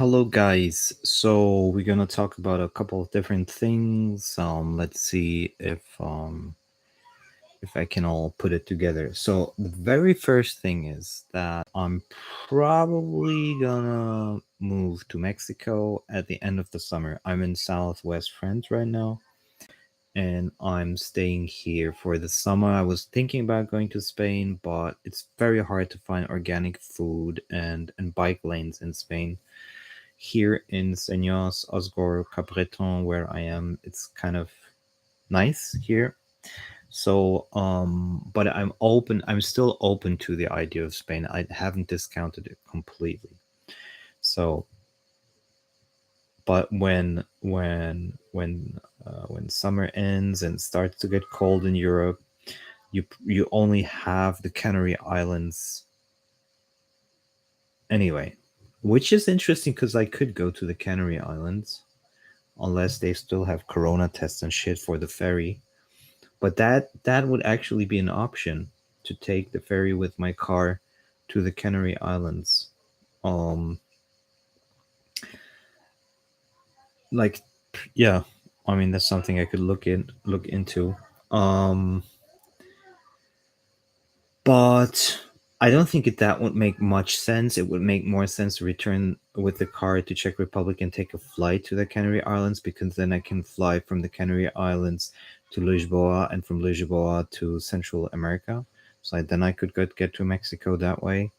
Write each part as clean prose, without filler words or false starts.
Hello, guys. So we're gonna talk about a couple of different things. Let's see if I can all put it together. So the very first thing is that I'm probably gonna move to Mexico at the end of the summer. I'm in Southwest France right now, and I'm staying here for the summer. I was thinking about going to Spain, but it's very hard to find organic food and bike lanes in Spain. Here in Senyos, Osgore, Capbreton, where I am, it's kind of nice here. So, but I'm still open to the idea of Spain. I haven't discounted it completely. So, but when summer ends and starts to get cold in Europe, you only have the Canary Islands anyway, which is interesting because I could go to the Canary Islands unless they still have corona tests and shit for the ferry. But that would actually be an option to take the ferry with my car to the Canary Islands. Um like yeah, I mean that's something I could look into. Um but I don't think that would make much sense. It would make more sense to return with the car to Czech Republic and take a flight to the Canary Islands, because then I can fly from the Canary Islands to Lisboa and from Lisboa to Central America. So then I could get to Mexico that way,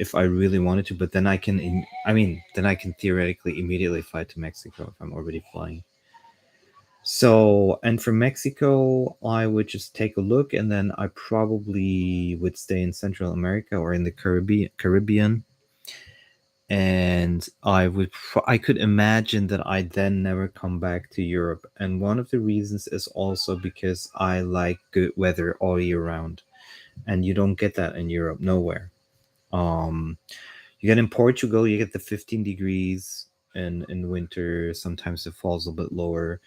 if I really wanted to. But then then I can theoretically immediately fly to Mexico if I'm already flying. So, and from Mexico, I would just take a look, and then I probably would stay in Central America or in the Caribbean. And I could imagine that I then never come back to Europe. And one of the reasons is also because I like good weather all year round, and you don't get that in Europe nowhere. Um, you get in Portugal, you get the 15 degrees in winter. Sometimes it falls a bit lower.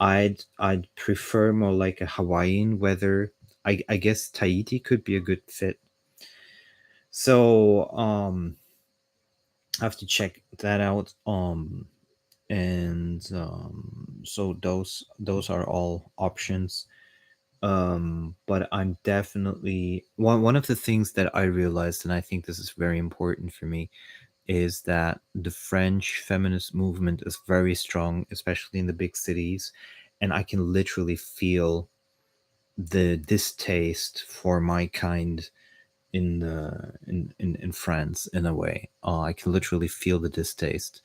I'd prefer more like a Hawaiian weather. I guess Tahiti could be a good fit. So I have to check that out. And so those are all options. But I'm definitely one of the things that I realized, and I think this is very important for me, is that the French feminist movement is very strong, especially in the big cities, and I can literally feel the distaste for my kind in France in a way. I can literally feel the distaste.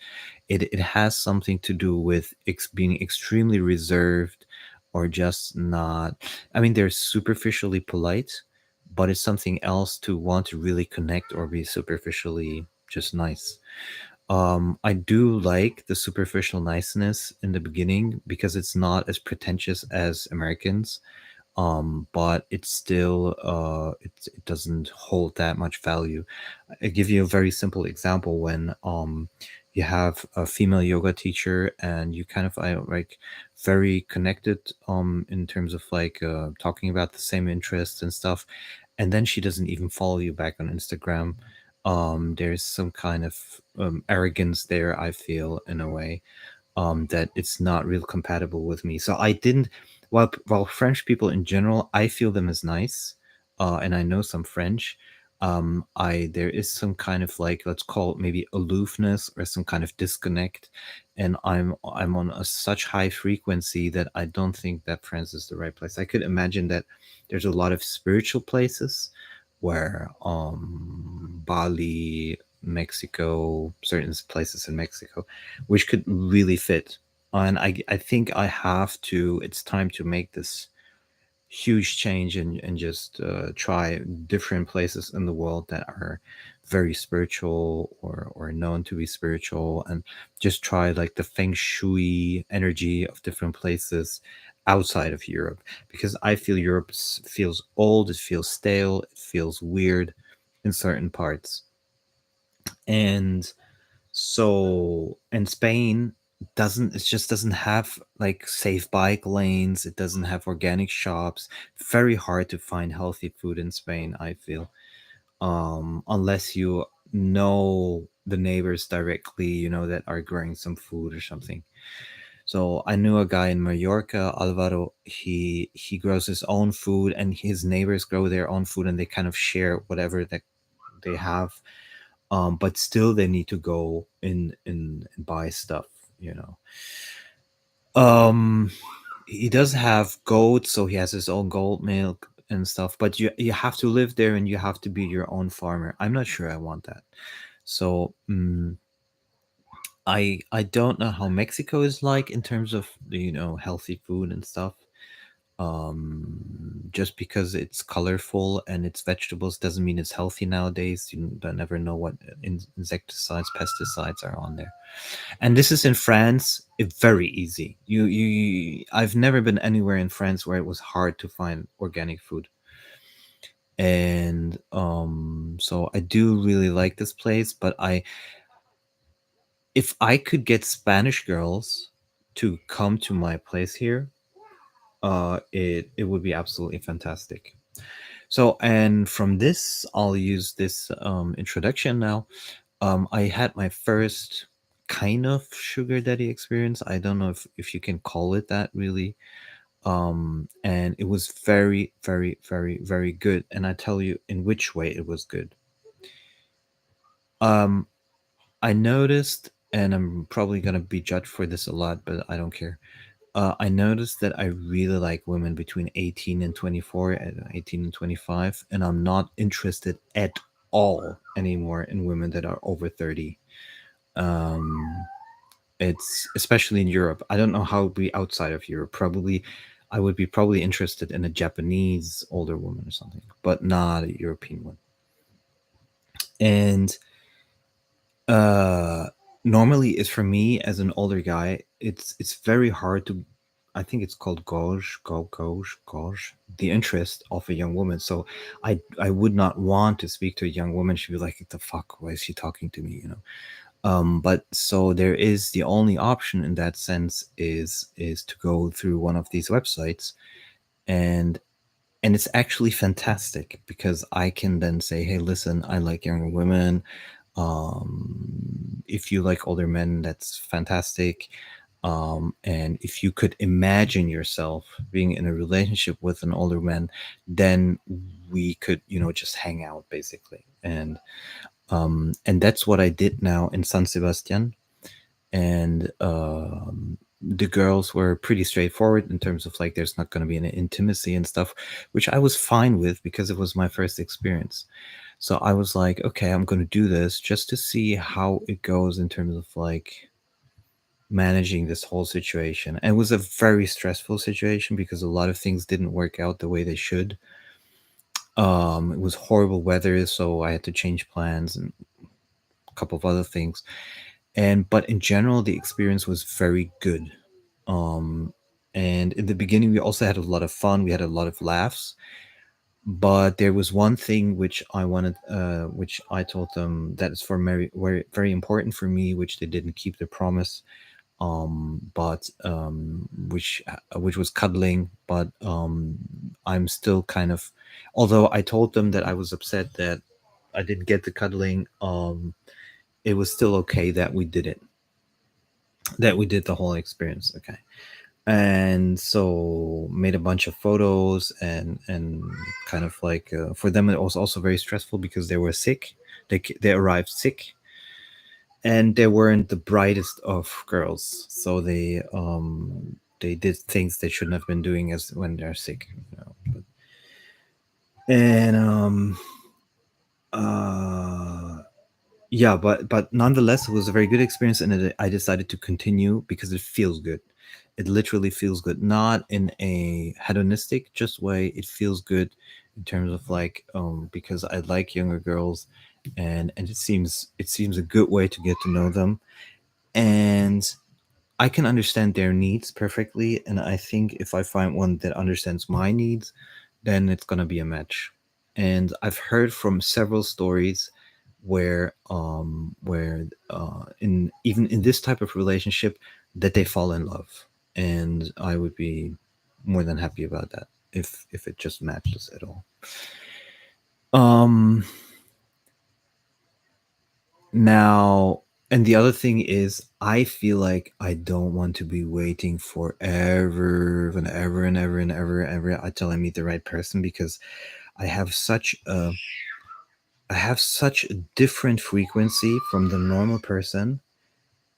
It has something to do with being extremely reserved, or just not. I mean, they're superficially polite, but it's something else to want to really connect or be superficially just nice. I do like the superficial niceness in the beginning because it's not as pretentious as Americans. But it's still it doesn't hold that much value. I give you a very simple example. When you have a female yoga teacher and you kind of like very connected in terms of like talking about the same interests and stuff, and then she doesn't even follow you back on Instagram. There's some kind of arrogance there, I feel, in a way, that it's not real compatible with me. So I didn't. While French people in general, I feel them as nice, and I know some French. I There is some kind of like, let's call it maybe aloofness or some kind of disconnect, and I'm on such high frequency that I don't think that France is the right place. I could imagine that there's a lot of spiritual places where Bali, Mexico, certain places in Mexico, which could really fit. And I think it's time to make this huge change and just try different places in the world that are very spiritual or known to be spiritual, and just try like the feng shui energy of different places outside of Europe, because I feel Europe feels old, it feels stale, it feels weird in certain parts. And so, and Spain doesn't, it just doesn't have like safe bike lanes, it doesn't have organic shops. Very hard to find healthy food in Spain, I feel. Unless you know the neighbors directly, that are growing some food or something. So I knew a guy in Mallorca, Alvaro. He grows his own food, and his neighbors grow their own food, and they kind of share whatever that they have. But still, they need to go and buy stuff. You know. He does have goats, so he has his own goat milk and stuff. But you have to live there, and you have to be your own farmer. I'm not sure I want that. So I don't know how Mexico is like in terms of healthy food and stuff. Um, just because it's colorful and it's vegetables doesn't mean it's healthy nowadays. You don't never know what insecticides, pesticides are on there. And this is in France. It's very easy. I've never been anywhere in France where it was hard to find organic food. And so I do really like this place, but if I could get Spanish girls to come to my place here, it would be absolutely fantastic. So, and from this, I'll use this introduction now. I had my first kind of sugar daddy experience. I don't know if you can call it that really. And it was very, very, very, very good. And I tell you in which way it was good. Um, I noticed, and I'm probably gonna be judged for this a lot, but I don't care. I noticed that I really like women between 18 and 24, and 18 and 25, and I'm not interested at all anymore in women that are over 30. Um, it's especially in Europe. I don't know how it would be outside of Europe. Probably, I would be probably interested in a Japanese older woman or something, but not a European one. And uh normally it's for me as an older guy, it's very hard to, I think it's called gauge the interest of a young woman. So I would not want to speak to a young woman. She'd be like, the fuck, why is she talking to me? But so there is, the only option in that sense is to go through one of these websites. And and it's actually fantastic because I can then say, hey, listen, I like younger women. If you like older men, that's fantastic. And if you could imagine yourself being in a relationship with an older man, then we could, just hang out basically. And that's what I did now in San Sebastian. And the girls were pretty straightforward in terms of like there's not going to be any intimacy and stuff, which I was fine with because it was my first experience. So I was like, okay, I'm going to do this just to see how it goes in terms of like managing this whole situation. And it was a very stressful situation because a lot of things didn't work out the way they should. It was horrible weather, so I had to change plans and a couple of other things. But in general, the experience was very good. Um, and in the beginning, we also had a lot of fun. We had a lot of laughs. But there was one thing which I wanted, which I told them that is for very, very important for me, which they didn't keep their promise. But which was cuddling. But I'm still kind of, although I told them that I was upset that I didn't get the cuddling. It was still okay that we did it, that we did the whole experience. Okay. And so made a bunch of photos, and kind of like for them it was also very stressful because they were sick. They arrived sick, and they weren't the brightest of girls, so they did things they shouldn't have been doing as when they're sick, and uh yeah, but nonetheless, it was a very good experience, and I decided to continue because it feels good. It literally feels good, not in a hedonistic just way. It feels good in terms of like, because I like younger girls, and it seems a good way to get to know them, and I can understand their needs perfectly. And I think if I find one that understands my needs, then it's gonna be a match. And I've heard from several stories where in even in this type of relationship that they fall in love, and I would be more than happy about that if it just matches at all. um Now, and the other thing is, I feel like I don't want to be waiting forever and ever and ever and ever and ever until I meet the right person, because I have such a I have such a different frequency from the normal person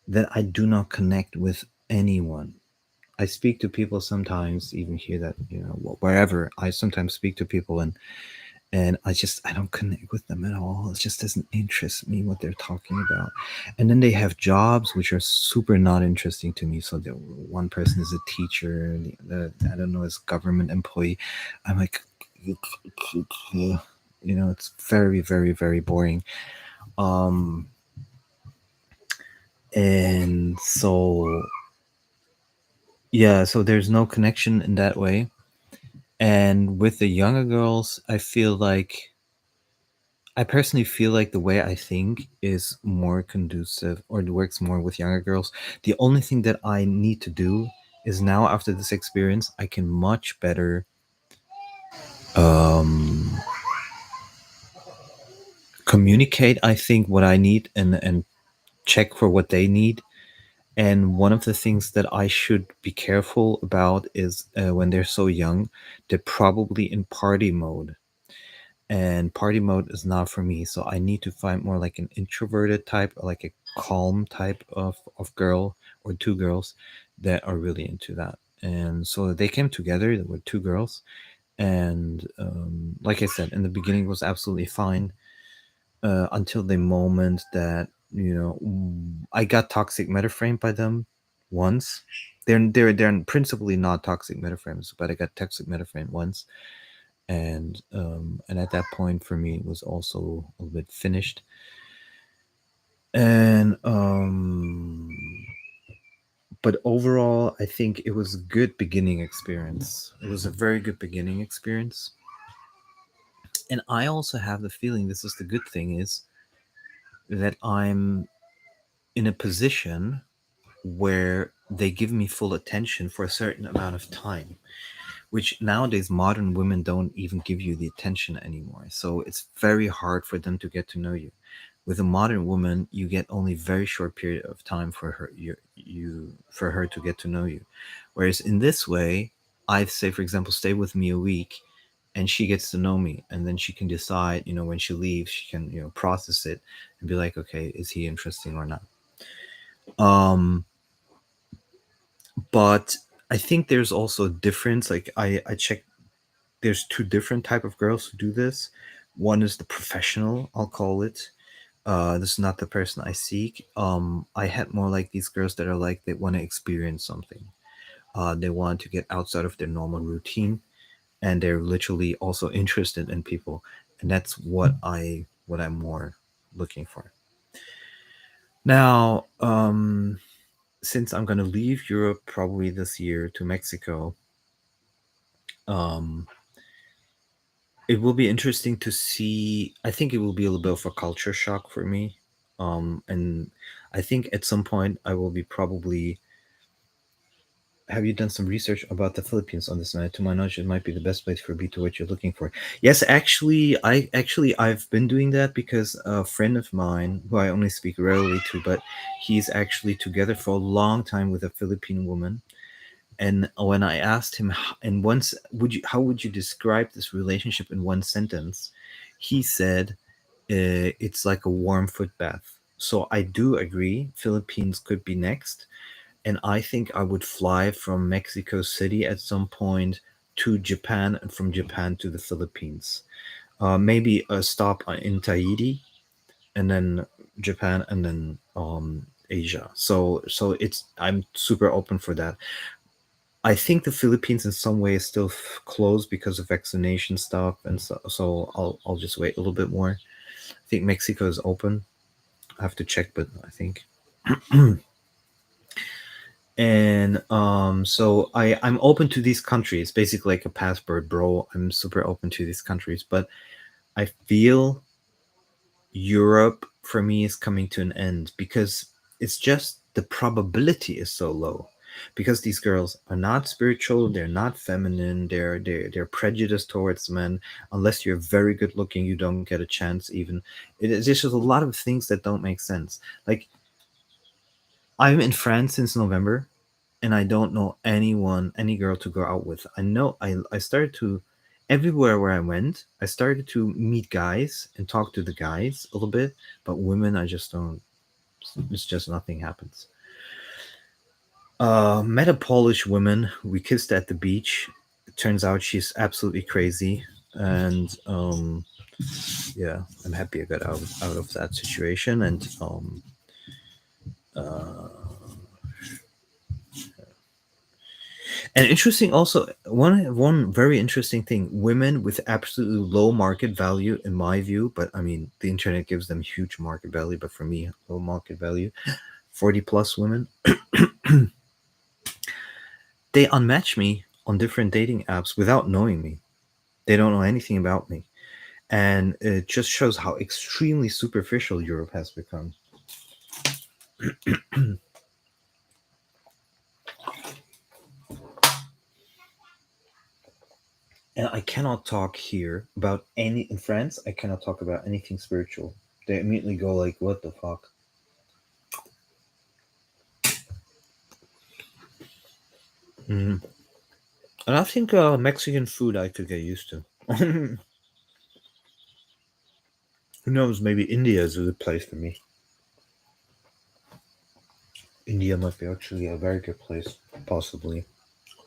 that I do not connect with anyone. I speak to people sometimes, even here, that, wherever I sometimes speak to people, and I don't connect with them at all. It just doesn't interest me what they're talking about. And then they have jobs which are super not interesting to me. So one person is a teacher, the I don't know, is a government employee. I'm like, it's very, very, very boring. Um, and so yeah, so there's no connection in that way. And with the younger girls, I personally feel like the way I think is more conducive, or it works more with younger girls. The only thing that I need to do is, now after this experience, I can much better um, communicate, I think, what I need, and check for what they need. And one of the things that I should be careful about is, when they're so young, they're probably in party mode. And party mode is not for me. So I need to find more like an introverted type, or like a calm type of girl, or two girls that are really into that. And so they came together. There were two girls, and like I said, in the beginning it was absolutely fine, until the moment that, I got toxic metaframed by them once. They're principally not toxic metaframes, but I got toxic metaframed once. And at that point, for me, it was also a little bit finished. And but overall, I think it was a good beginning experience. It was a very good beginning experience. And I also have the feeling, this is the good thing, is that I'm in a position where they give me full attention for a certain amount of time, which nowadays modern women don't even give you the attention anymore. So it's very hard for them to get to know you. With a modern woman, you get only very short period of time for her to get to know you. Whereas in this way, I say, for example, stay with me a week, and she gets to know me, and then she can decide, when she leaves, she can, process it and be like, okay, is he interesting or not? Um, but I think there's also a difference. Like, I checked, there's two different type of girls who do this. One is the professional, I'll call it. This is not the person I seek. I had more like these girls that are like, they want to experience something. They want to get outside of their normal routine, and they're literally also interested in people, and that's what I'm more looking for. Now, since I'm gonna leave Europe probably this year to Mexico, um, it will be interesting to see. I think it will be a little bit of a culture shock for me. And I think at some point I will be probably. Have you done some research about the Philippines on this matter? To my knowledge, it might be the best place for be to what you're looking for. Yes, I've been doing that because a friend of mine, who I only speak rarely to, but he's actually together for a long time with a Philippine woman. And when I asked him, and once, how would you describe this relationship in one sentence? He said, it's like a warm foot bath. So I do agree, Philippines could be next. And I think I would fly from Mexico City at some point to Japan, and from Japan to the Philippines. Maybe a stop in Tahiti, and then Japan, and then Asia. So I'm super open for that. I think the Philippines in some way is still closed because of vaccination stuff, and so I'll just wait a little bit more. I think Mexico is open. I have to check, but I think. And so I'm open to these countries, basically like a passport, bro. I'm super open to these countries, but I feel Europe for me is coming to an end, because it's just the probability is so low. because these girls are not spiritual, they're not feminine, they're prejudiced towards men. Unless you're very good looking, you don't get a chance even. There's just a lot of things that don't make sense. Like, I'm in France since November, and I don't know anyone, any girl to go out with. I know I started to, everywhere where I went, I started to meet guys and talk to the guys a little bit, but women, I just don't. It's just nothing happens. Met a Polish woman. We kissed at the beach. It turns out she's absolutely crazy, and yeah, I'm happy I got out of that situation. Uh, and interesting also, one very interesting thing: women with absolutely low market value, in my view. But I mean, the internet gives them huge market value. But for me, low market value. 40 plus women, they unmatch me on different dating apps without knowing me. They don't know anything about me. And it just shows how extremely superficial Europe has become. And I cannot talk here about any in France. I cannot talk about anything spiritual. They immediately go like, "What the fuck?" Mm. And I think Mexican food I could get used to. Who knows? Maybe India is a good place for me. India might be actually a very good place, possibly.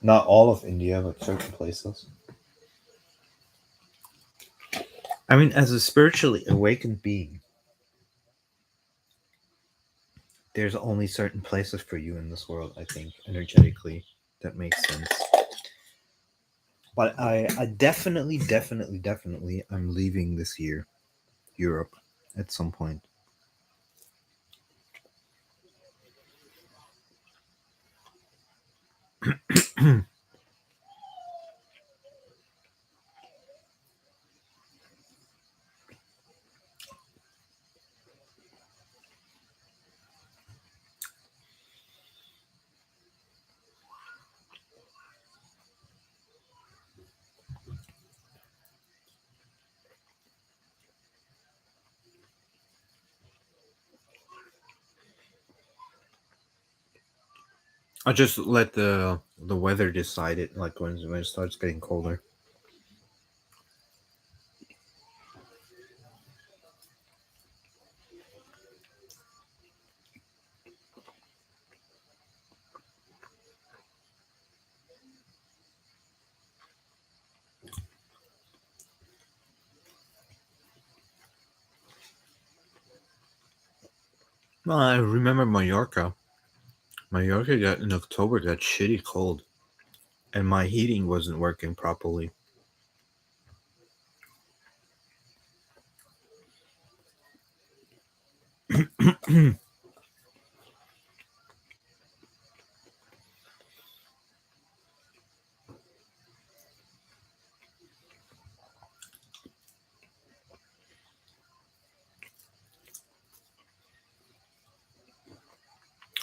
Not all of India, but certain places. I mean, as a spiritually awakened being, there's only certain places for you in this world, I think, energetically, that makes sense. But I definitely, I'm leaving this year, Europe, at some point. I just let the weather decide it, like when it starts getting colder. Well, I remember Mallorca. Mallorca got in October got shitty cold, and my heating wasn't working properly.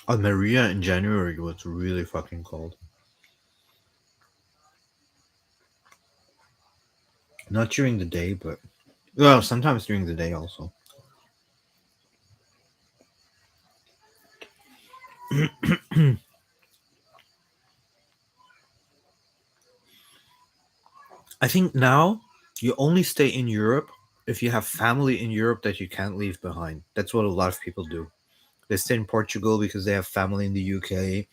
Almeria in January was really fucking cold. Not during the day, but well, sometimes during the day also. I think now you only stay in Europe if you have family in Europe that you can't leave behind. That's what a lot of people do. They stay in Portugal because they have family in the UK.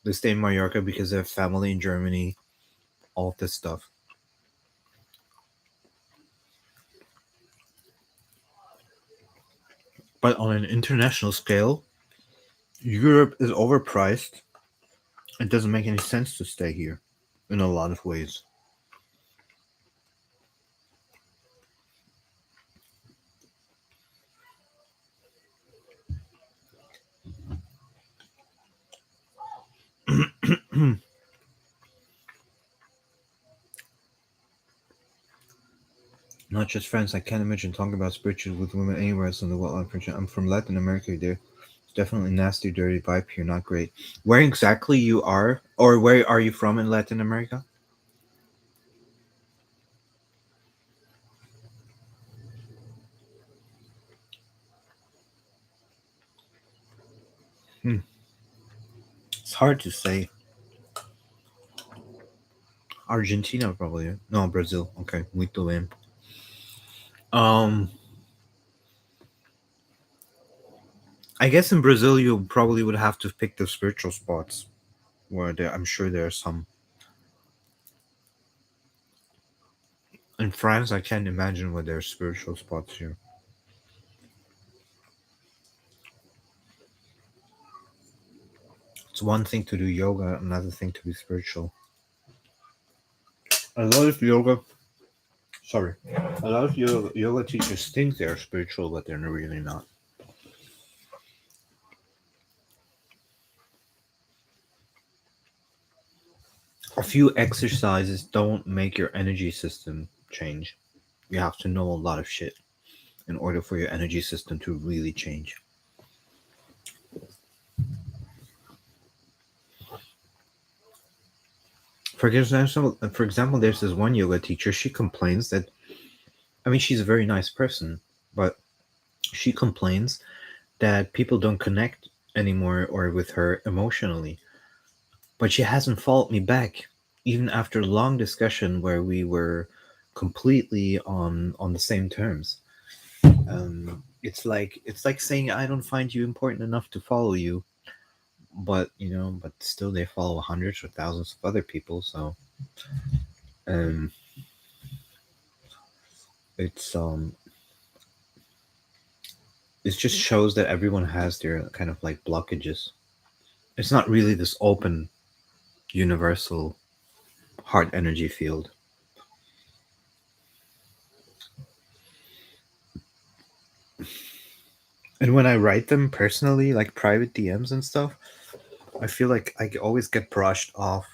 They stay in Mallorca because they have family in Germany. All of this stuff. But on an international scale, Europe is overpriced. It doesn't make any sense to stay here in a lot of ways. Not just France. I can't imagine talking about spiritual with women anywhere else in the world. I'm from Latin America. There, Definitely nasty, dirty vibe here. Not great. Where exactly you are, or where are you from in Latin America? Hmm. It's hard to say. Argentina, probably. No, Brazil. Okay, muito bem. Um, I guess in Brazil you probably would have to pick the spiritual spots where there. I'm sure there are some. In France, I can't imagine where there are spiritual spots here. It's one thing to do yoga, another thing to be spiritual. A lot of yoga, sorry, a lot of yoga teachers think they're spiritual, but they're really not. A few exercises don't make your energy system change. You have to know a lot of shit in order for your energy system to really change. For example, there's this one yoga teacher. She complains that, I mean, she's a very nice person, but she complains that people don't connect anymore or with her emotionally. But she hasn't followed me back, even after a long discussion where we were completely on the same terms. It's like saying I don't find you important enough to follow you, but but still they follow hundreds or thousands of other people. So um, it's it just shows that everyone has their kind of like blockages. It's not really this open, universal heart energy field. And when I write them personally, like private DMs and stuff, I feel like I always get brushed off.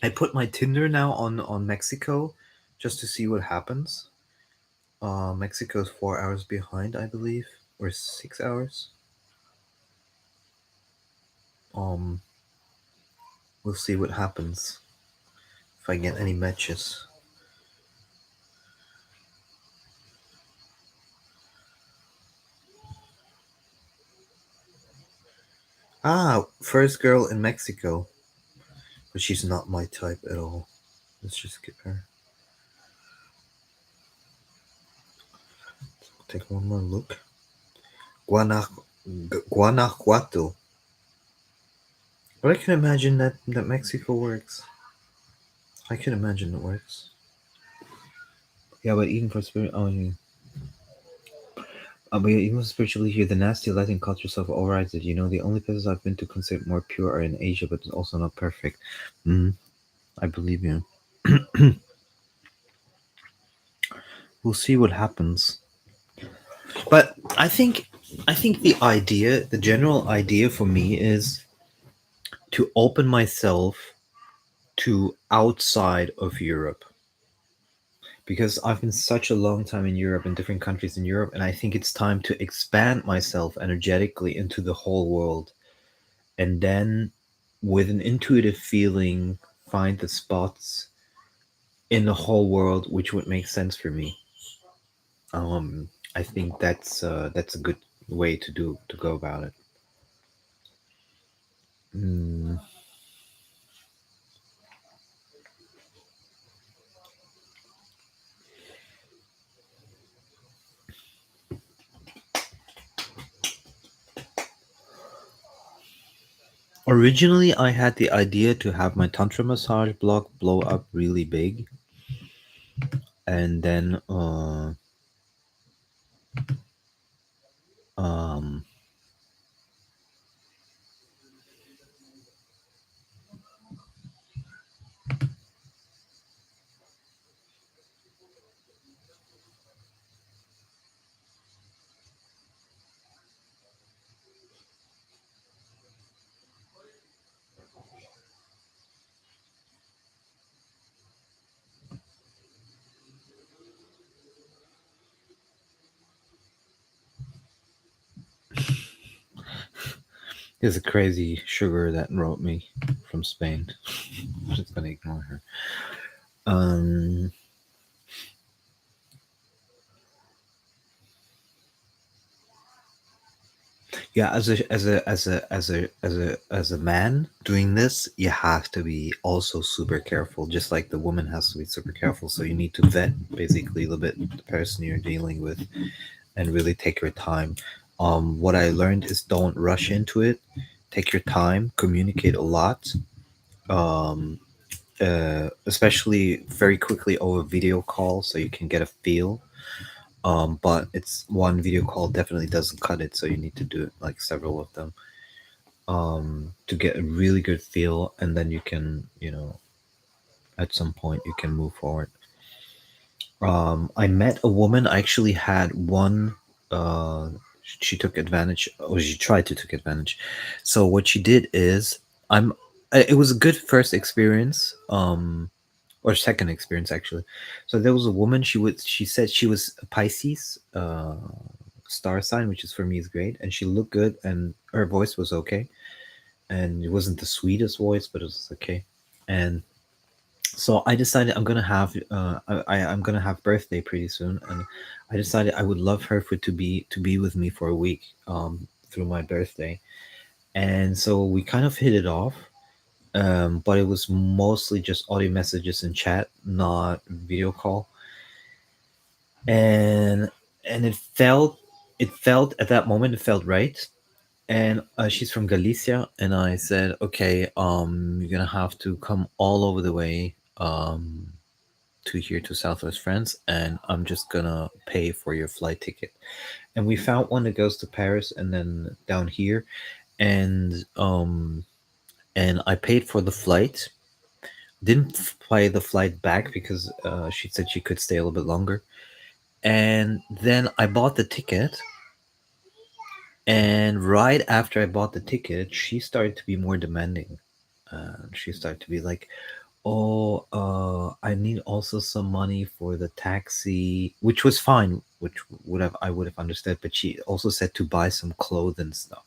I put my Tinder now on Mexico just to see what happens. Mexico's 4 hours behind, I believe, or 6 hours. Um, we'll see what happens if I get any matches. Ah, first girl in Mexico, but she's not my type at all. Let's just skip her. Take one more look. Guanajuato. But I can imagine that Mexico works. I can imagine it works. Yeah, but even for spirit, oh, yeah. But yeah, even spiritually here, the nasty Latin culture self overrides it. The only places I've been to consider more pure are in Asia, but also not perfect. Mm, I believe you. We'll see what happens. But I think the general idea for me is to open myself to outside of Europe. Because I've been such a long time in Europe, in different countries in Europe, and I think it's time to expand myself energetically into the whole world. And then, with an intuitive feeling, find the spots in the whole world which would make sense for me. I think that's a good way to go about it. Mm. Originally, I had the idea to have my tantra massage blog blow up really big, and then um, There's a crazy sugar that wrote me from Spain. I'm just gonna ignore her. Um, yeah, as a man doing this, you have to be also super careful. Just like the woman has to be super careful. So you need to vet basically a little bit the person you're dealing with and really take your time. What I learned is don't rush into it. Take your time. Communicate a lot. Um, Especially very quickly over video call, so you can get a feel. But it's one video call definitely doesn't cut it, so you need to do it like several of them to get a really good feel, and then you can, at some point you can move forward. I met a woman. I actually had one. Uh, she took advantage, or she tried to take advantage. So what she did is, I'm. It was a good first experience. Or second experience actually. So there was a woman. She said she was a Pisces star sign, which is for me is great, and she looked good, and her voice was okay, and it wasn't the sweetest voice, but it was okay. And so I decided I'm gonna have birthday pretty soon, and I decided I would love her for to be with me for a week through my birthday, and so we kind of hit it off. But it was mostly just audio messages and chat, not video call. And it felt at that moment it felt right. And she's from Galicia, and I said, okay, you're gonna have to come all over the way to here to Southwest France, and I'm just gonna pay for your flight ticket. And we found one that goes to Paris and then down here, and I paid for the flight. Didn't pay the flight back because she said she could stay a little bit longer. And then I bought the ticket, and right after I bought the ticket, she started to be more demanding. She started to be like, "Oh, I need also some money for the taxi," which was fine, which I would have understood. But she also said to buy some clothes and stuff,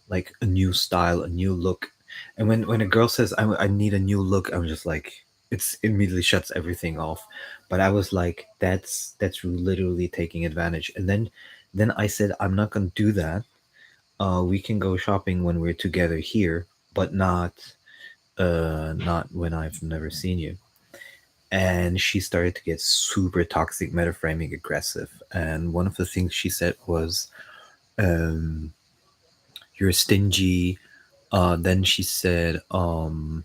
like a new style, a new look. And when a girl says, I need a new look," I'm just like, it's immediately shuts everything off. But I was like, that's literally taking advantage. And then I said, I'm not gonna do that. We can go shopping when we're together here, but not when I've never seen you. And she started to get super toxic, metaframing, aggressive. And one of the things she said was, um, "You're stingy." Then she said, "I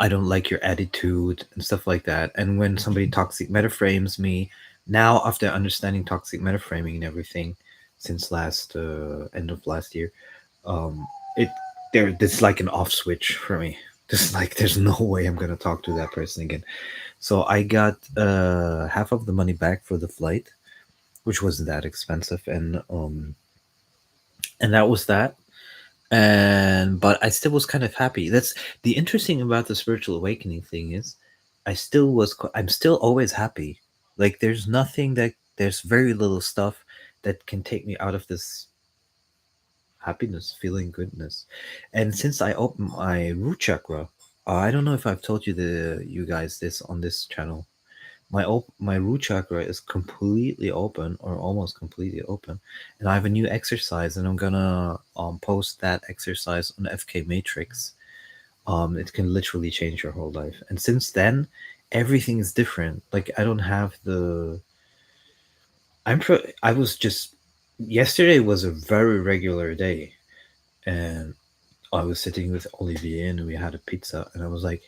don't like your attitude," and stuff like that. And when somebody toxic metaframes me, now after understanding toxic metaframing and everything, since last end of last year, um, it it's like an off switch for me. Just like there's no way I'm gonna talk to that person again. So I got half of the money back for the flight, which wasn't that expensive, and that was that. And but I still was kind of happy. That's the interesting about the spiritual awakening thing is, I'm still always happy. Like there's very little stuff that can take me out of this happiness, feeling goodness. And since I opened my root chakra, I don't know if I've told you guys this on this channel. My root chakra is completely open, or almost completely open, and I have a new exercise, and I'm gonna post that exercise on FK Matrix. It can literally change your whole life. And since then, everything is different. Like I don't have the. I was just. Yesterday was a very regular day, and I was sitting with Olivier, and we had a pizza, and I was like,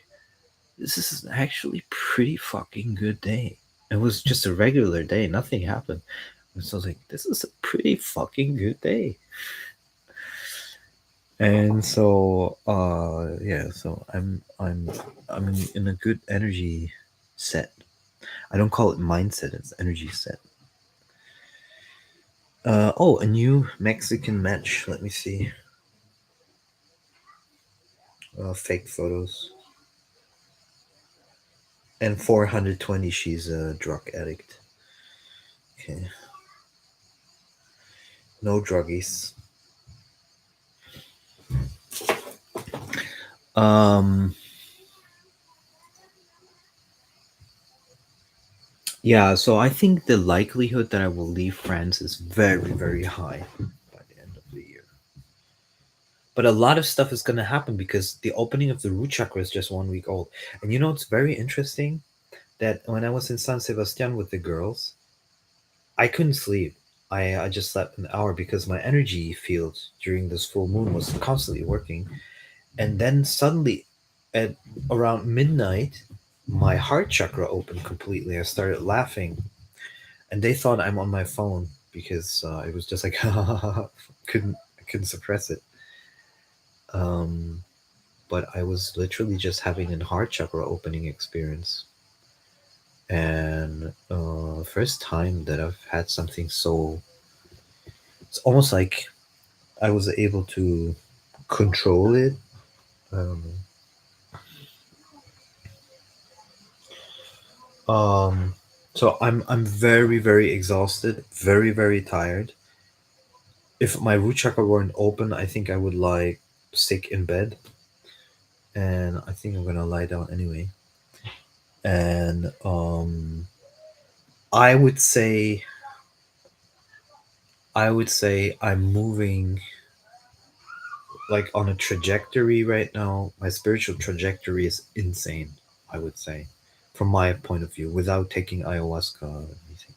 "This is actually pretty fucking good day." It was just a regular day. Nothing happened. And so I was like, this is a pretty fucking good day. And so yeah, so I'm in a good energy set. I don't call it mindset, it's energy set. Oh, a new Mexican match. Let me see. Fake photos. And 420, she's a drug addict. Okay. No druggies. Um, yeah, so I think the likelihood that I will leave France is very, very high by the end of the year. But a lot of stuff is going to happen because the opening of the root chakra is just 1 week old. And you know, it's very interesting that when I was in San Sebastian with the girls, I couldn't sleep. I just slept an hour because my energy field during this full moon was constantly working. And then suddenly, at around midnight, my heart chakra opened completely. I started laughing, and they thought I'm on my phone because it was just like couldn't I couldn't suppress it. Um, but I was literally just having a heart chakra opening experience, and first time that I've had something so. It's almost like I was able to control it. Um, um, so I'm very very exhausted, very very tired. If my root chakra weren't open, I think I would lie sick in bed, and I think I'm gonna lie down anyway. And I would say I'm moving like on a trajectory right now. My spiritual trajectory is insane. I would say, from my point of view, without taking ayahuasca or anything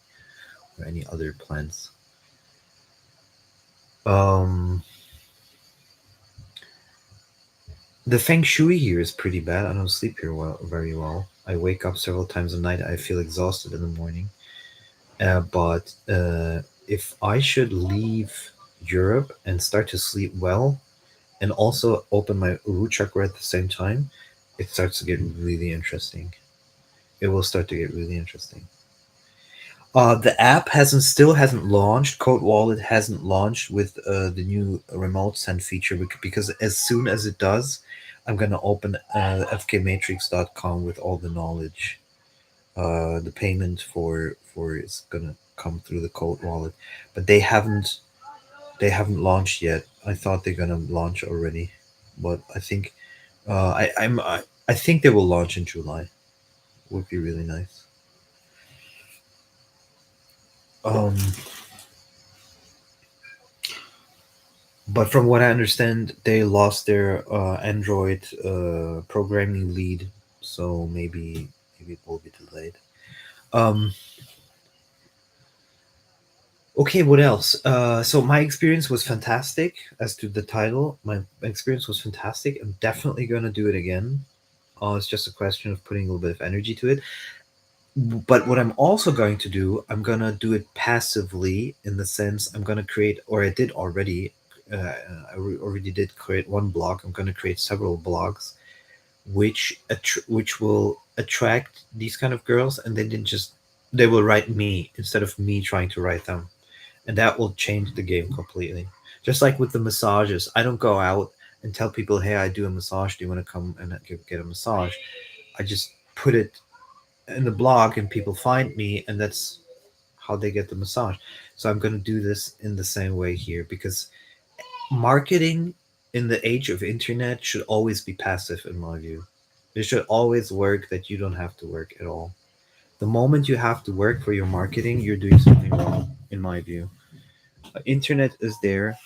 or any other plants. Um, the feng shui here is pretty bad. I don't sleep here very well. I wake up several times a night. I feel exhausted in the morning. But if I should leave Europe and start to sleep well, and also open my root chakra at the same time, it starts to get really interesting. It will start to get really interesting. The app hasn't launched. Code Wallet hasn't launched with the new remote send feature because as soon as it does, I'm gonna open fkmatrix.com with all the knowledge. The payment for is gonna come through the Code Wallet, but they haven't launched yet. I thought they're gonna launch already, but I think I think they will launch in July. Would be really nice. Um, but from what I understand, they lost their Android programming lead, so maybe it will be delayed. Um, okay, what else? So my experience was fantastic. As to the title, my experience was fantastic. I'm definitely gonna do it again. It's just a question of putting a little bit of energy to it. But what I'm also going to do, I'm gonna do it passively in the sense I'm gonna create, or I did already. Already did create one blog. I'm gonna create several blogs, which will attract these kind of girls, and they will write me instead of me trying to write them, and that will change the game completely. Just like with the massages, I don't go out and tell people, "Hey, I do a massage. Do you want to come and get a massage?" I just put it in the blog and people find me, and that's how they get the massage. So I'm going to do this in the same way here because marketing in the age of internet should always be passive in my view. It should always work that you don't have to work at all. The moment you have to work for your marketing, you're doing something wrong in my view. Internet is there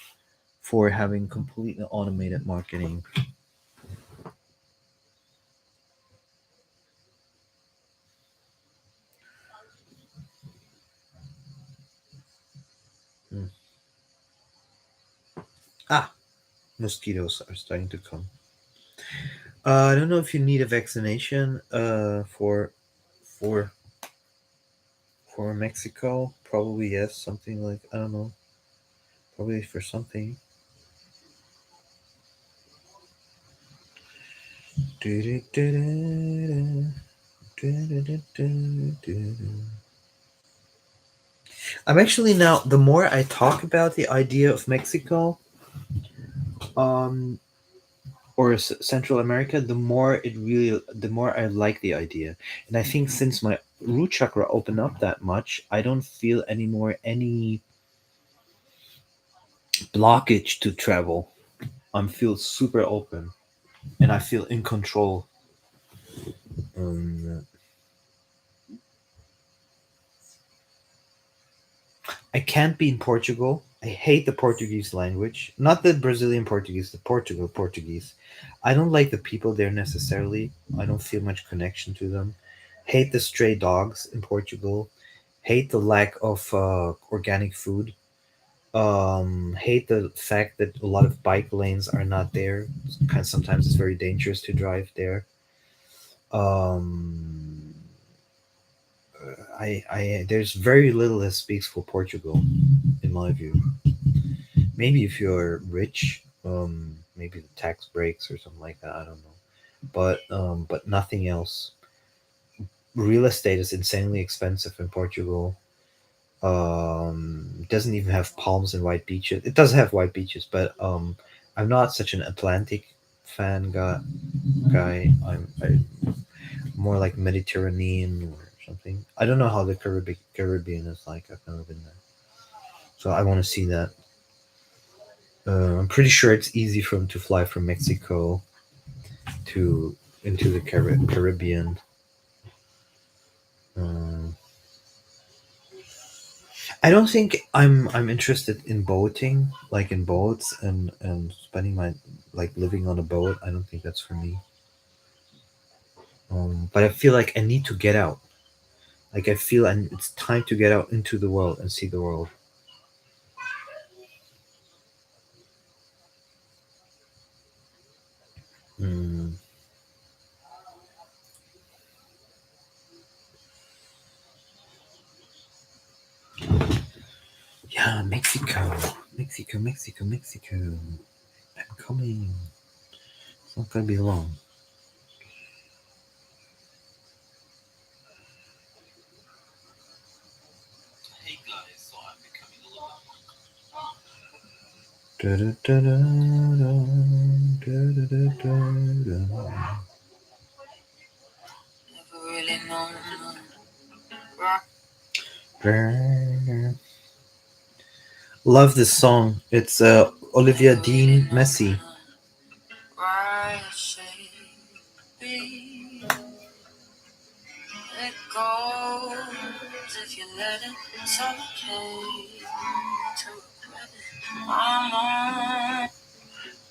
for having completely automated marketing. Hmm. Ah, mosquitoes are starting to come. I don't know if you need a vaccination for for Mexico. Probably yes, something like I don't know. Probably for something. I'm actually now. The more I talk about the idea of Mexico, um, or Central America, the more I like the idea. And I think since my root chakra opened up that much, I don't feel anymore any blockage to travel. I'm feel super open. and I feel in control. Um, I can't be in Portugal. I hate the Portuguese language. Not the Brazilian Portuguese, the Portugal Portuguese. I don't like the people there necessarily. I don't feel much connection to them. Hate the stray dogs in Portugal. Hate the lack of organic food. Hate the fact that a lot of bike lanes are not there. Kind of, sometimes it's very dangerous to drive there. Um, I there's very little that speaks for Portugal in my view. Maybe if you're rich, maybe the tax breaks or something like that. I don't know, but nothing else. Real estate is insanely expensive in Portugal. It doesn't even have palms and white beaches. It does have white beaches, but I'm not such an Atlantic fan guy. I'm more like Mediterranean or something. I don't know how the Caribbean is like. I've never been there, so I want to see that. I'm pretty sure it's easy for him to fly from Mexico to into the Caribbean. Um, I don't think I'm interested in boating, like in boats and spending my like living on a boat. I don't think that's for me. But I feel like I need to get out. Like I feel and it's time to get out into the world and see the world. Mm, yeah, Mexico. I'm coming. It's not gonna be long. Love this song. It's Olivia Dean Messi.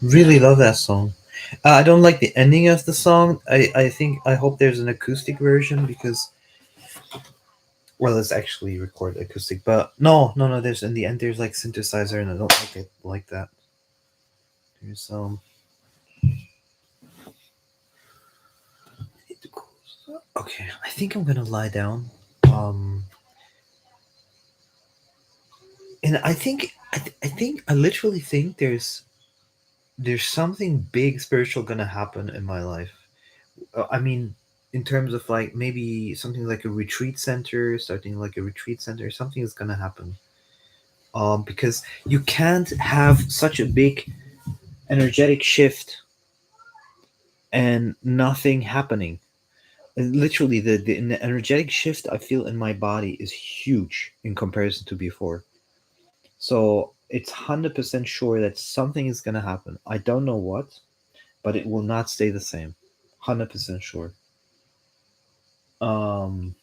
Really love that song. I don't like the ending of the song. I think I hope there's an acoustic version because well, it's actually recorded acoustic, but no. There's in the end there's like synthesizer, and I don't like it like that. There's okay. I think I'm gonna lie down. Um, and I literally think there's something big spiritual gonna happen in my life. I mean, in terms of like maybe something like a retreat center, starting like a retreat center, something is gonna happen. Because you can't have such a big energetic shift and nothing happening. And literally, the energetic shift I feel in my body is huge in comparison to before. So it's 100% sure that something is gonna happen. I don't know what, but it will not stay the same. 100% sure. Um,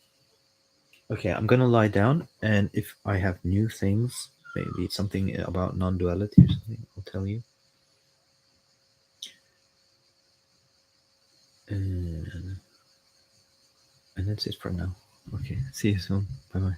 okay, I'm gonna lie down, and if I have new things, maybe something about non-duality or something, I'll tell you. And, and that's it for now. Okay, see you soon. Bye bye.